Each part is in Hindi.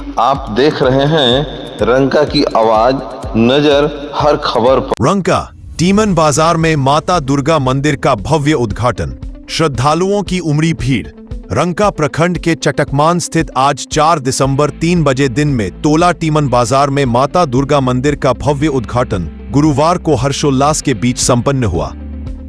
आप देख रहे हैं रंका की आवाज, नजर हर खबर पर। रंका टीमन बाजार में माता दुर्गा मंदिर का भव्य उद्घाटन, श्रद्धालुओं की उमड़ी भीड़। रंका प्रखंड के चटकमान स्थित आज 4 दिसंबर 3 बजे दिन में तोला टीमन बाजार में माता दुर्गा मंदिर का भव्य उद्घाटन गुरुवार को हर्षोल्लास के बीच संपन्न हुआ।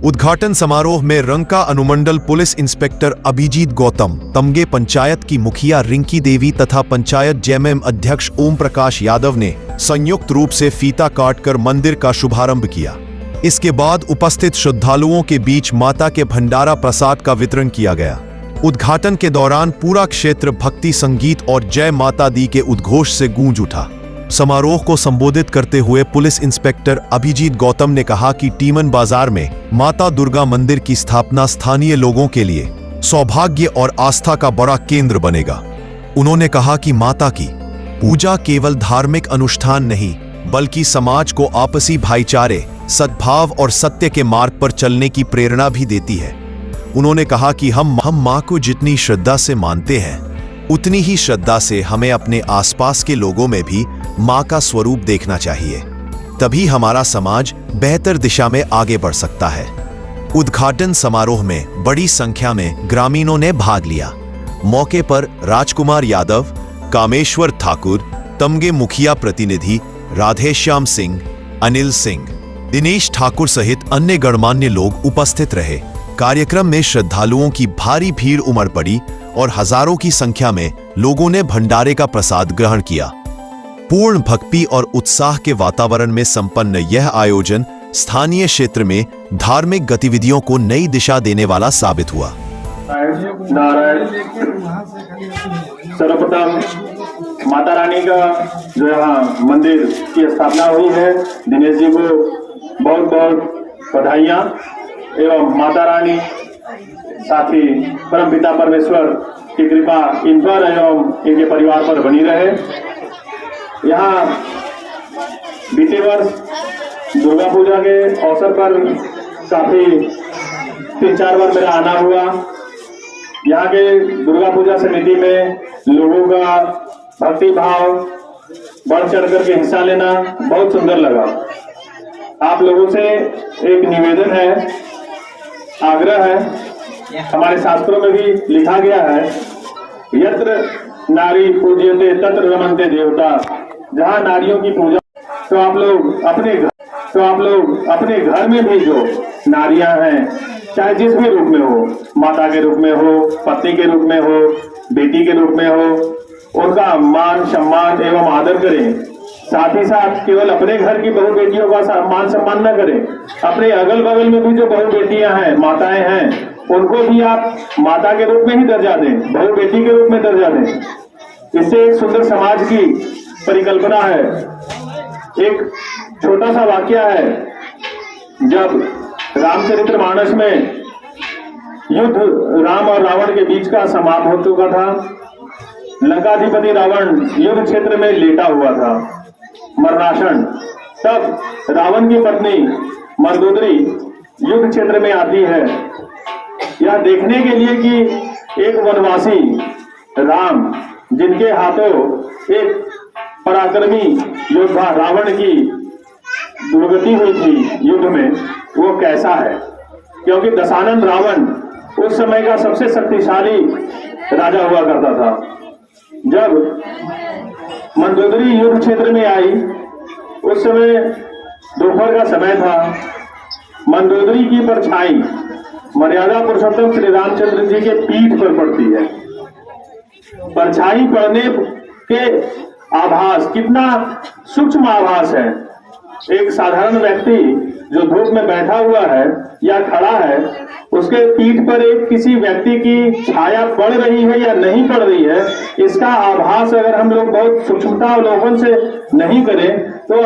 उद्घाटन समारोह में रंका अनुमंडल पुलिस इंस्पेक्टर अभिजीत गौतम, तमगे पंचायत की मुखिया रिंकी देवी तथा पंचायत जेएमएम अध्यक्ष ओम प्रकाश यादव ने संयुक्त रूप से फीता काटकर मंदिर का शुभारंभ किया। इसके बाद उपस्थित श्रद्धालुओं के बीच माता के भंडारा प्रसाद का वितरण किया गया। उद्घाटन के दौरान पूरा क्षेत्र भक्ति संगीत और जय माता दी के उद्घोष से गूंज उठा। समारोह को संबोधित करते हुए पुलिस इंस्पेक्टर अभिजीत गौतम ने कहा कि टीमन बाजार में माता दुर्गा मंदिर की स्थापना स्थानीय लोगों के लिए सौभाग्य और आस्था का बड़ा केंद्र बनेगा। उन्होंने कहा कि माता की पूजा केवल धार्मिक अनुष्ठान नहीं, बल्कि समाज को आपसी भाईचारे, सद्भाव और सत्य के मार्ग पर चलने की प्रेरणा भी देती है। उन्होंने कहा कि हम मां को जितनी श्रद्धा से मानते हैं, उतनी ही श्रद्धा से हमें अपने आसपास के लोगों में भी मां का स्वरूप देखना चाहिए, तभी हमारा समाज बेहतर दिशा में आगे बढ़ सकता है। उद्घाटन समारोह में बड़ी संख्या में ग्रामीणों ने भाग लिया। मौके पर राजकुमार यादव, कामेश्वर ठाकुर, तमगे मुखिया प्रतिनिधि राधेश्याम सिंह, अनिल सिंह, दिनेश ठाकुर सहित अन्य गणमान्य लोग उपस्थित रहे। कार्यक्रम में श्रद्धालुओं की भारी भीड़ उमड़ पड़ी और हजारों की संख्या में लोगों ने भंडारे का प्रसाद ग्रहण किया। पूर्ण भक्ति और उत्साह के वातावरण में संपन्न यह आयोजन स्थानीय क्षेत्र में धार्मिक गतिविधियों को नई दिशा देने वाला साबित हुआ। नारायण, सर्वप्रथम माता रानी का जो यहाँ मंदिर की स्थापना हुई है, दिनेश जी को बहुत बहुत बधाइयाँ एवं माता रानी साथ ही परम पिता परमेश्वर की कृपा इन पर एवं इनके परिवार पर बनी रहे। यहाँ बीते वर्ष दुर्गा पूजा के अवसर पर काफी 3-4 बार मेरा आना हुआ। यहाँ के दुर्गा पूजा समिति में लोगों का भक्ति भाव बढ़ चढ़ करके हिस्सा लेना बहुत सुंदर लगा। आप लोगों से एक निवेदन है, आग्रह है, हमारे शास्त्रों में भी लिखा गया है, यत्र नारी पूज्यते तत्र रमन्ते देवता। जहाँ नारियों की पूजा, तो आप लोग अपने घर में भी जो नारियां हैं, चाहे जिस भी रूप में हो, माता के रूप में हो, पत्नी के रूप में हो, बेटी के रूप में हो, उनका मान सम्मान एवं आदर करें। साथ ही साथ केवल अपने घर की बहू बेटियों का मान सम्मान न करें, अपने अगल बगल में भी जो बहू बेटियां हैं, माताएं हैं, उनको भी आप माता के रूप में ही दर्जा दें, बहू बेटी के रूप में दर्जा दें। इससे एक सुंदर समाज की परिकल्पना है। एक छोटा सा वाक्य है, जब रामचरितमानस में युद्ध राम और रावण के बीच का समाप्त हो चुका था, लंकाधिपति रावण युद्ध क्षेत्र में लेटा हुआ था, मरणासन। तब रावण की पत्नी मंदोदरी युद्ध क्षेत्र में आती है, यह देखने के लिए कि एक वनवासी राम, जिनके हाथों एक पराक्रमी योद्धा रावण की दुर्गति हुई थी युद्ध में, वो कैसा है। क्योंकि दशानन रावण उस समय का सबसे शक्तिशाली राजा हुआ करता था। जब मंदोदरी युद्ध क्षेत्र में आई, उस समय दोपहर का समय था। मंदोदरी की परछाई मर्यादा पुरुषोत्तम श्री रामचंद्र जी के पीठ पर पड़ती है। परछाई पड़ने के आभास, कितना सूक्ष्म आभास है। एक साधारण व्यक्ति जो धूप में बैठा हुआ है या खड़ा है, उसके पीठ पर एक किसी व्यक्ति की छाया पड़ रही है या नहीं पड़ रही है, इसका आभास अगर हम लोग बहुत सूक्ष्मता अवलोकन से नहीं करें तो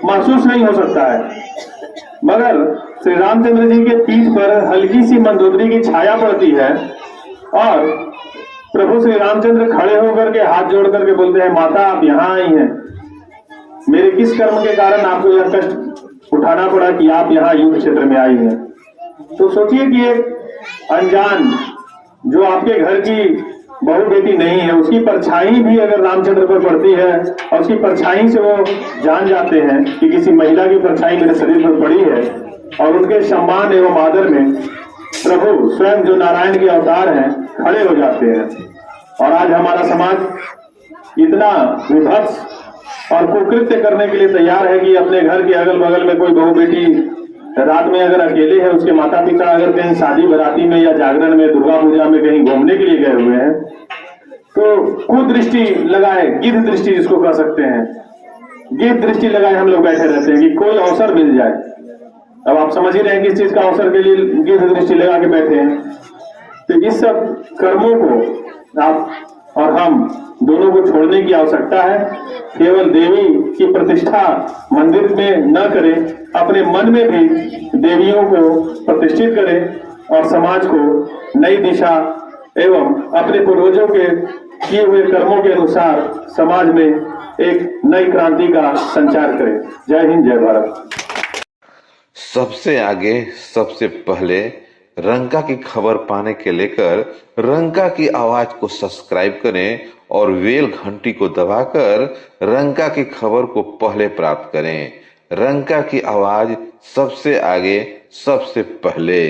महसूस नहीं हो सकता है। मगर श्री रामचंद्र जी के पीठ पर हल्की सी मंदोदरी की छाया पड़ती है और प्रभु श्री रामचंद्र खड़े होकर के हाथ जोड़ करके बोलते हैं, माता आप यहाँ आई हैं, मेरे किस कर्म के कारण आपको यह कष्ट उठाना पड़ा कि आप यहाँ युद्ध क्षेत्र में आई हैं। तो सोचिए कि एक अनजान जो आपके घर की बहू बेटी नहीं है, उसकी परछाई भी अगर रामचंद्र पर पड़ती है और उसकी परछाई से वो जान जाते हैं कि किसी महिला की परछाई मेरे शरीर पर पड़ी है, और उनके सम्मान एवं आदर में प्रभु स्वयं जो नारायण के अवतार हैं खड़े हो जाते हैं। और आज हमारा समाज इतना विभत्स और कुकृत्य करने के लिए तैयार है कि अपने घर के अगल बगल में कोई बहू बेटी रात में अगर अकेले है, उसके माता पिता अगर कहीं शादी बराती में या जागरण में दुर्गा पूजा में कहीं घूमने के लिए गए हुए हैं, तो कुदृष्टि लगाए, गिद्ध दृष्टि जिसको कह सकते हैं, गिद्ध दृष्टि लगाए हम लोग बैठे रहते हैं कि कोई अवसर मिल जाए। अब आप समझ ही रहे हैं किस चीज का अवसर के लिए गिद्ध दृष्टि लगा के बैठे हैं। तो इस सब कर्मों को आप और हम दोनों को छोड़ने की आवश्यकता है। केवल देवी की प्रतिष्ठा मंदिर में न करें, अपने मन में भी देवियों को प्रतिष्ठित करें और समाज को नई दिशा एवं अपने पूर्वजों के किए हुए कर्मों के अनुसार समाज में एक नई क्रांति का संचार करें। जय हिंद, जय भारत। सबसे आगे सबसे पहले रंका की खबर पाने के लेकर रंका की आवाज को सब्सक्राइब करें और बेल घंटी को दबाकर रंका की खबर को पहले प्राप्त करें। रंका की आवाज सबसे आगे सबसे पहले।